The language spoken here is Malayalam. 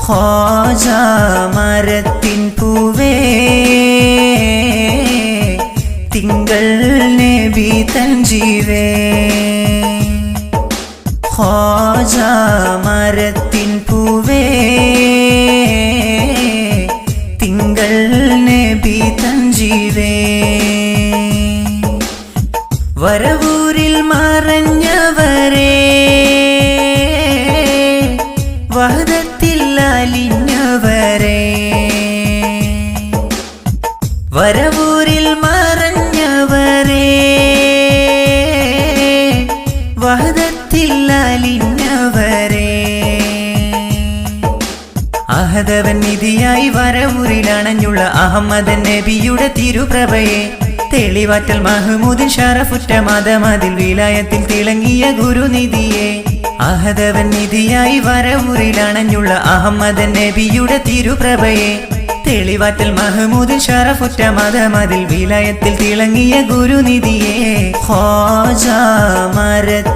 ഖ്വാജാ മരത്തിൻ പൂവേ തിങ്കൾ നബി തൻ ജീവേ ഖ്വാജാ മരത്തിൻ പൂവേ തിങ്കൾ നബി തൻ ജീവേ വരവൂരിൽ മറഞ്ഞവരേ വഹദത്തിൽ അലിഞ്ഞവരേ വരവൂരിൽ മറഞ്ഞവരേ വഹദത്തിൽ അലിഞ്ഞവരേ അഹദവൻ നിധിയായി വരവൂരിൽ അണഞ്ഞുള്ള അഹമ്മദൻ നബിയുടെ തിരുപ്രഭയെ തെളിവാറ്റൽ മഹ്മൂദിൻ ഷറഫുറ്റ മതമതിൽ വിലായത്തിൽ തിളങ്ങിയ ഗുരുനിധിയെ അഹദവൻ നിധിയായി വരവൂരിൽ അണഞ്ഞുള്ള അഹമ്മദൻ നബിയുടെ തിരുപ്രഭയെ തെളിവാറ്റൽ മഹ്മൂദിൻ ഷറഫുറ്റ മതമതിൽ വിലായത്തിൽ തിളങ്ങിയ ഗുരുനിധിയെ ഖ്വാജാ മരത്തിൻ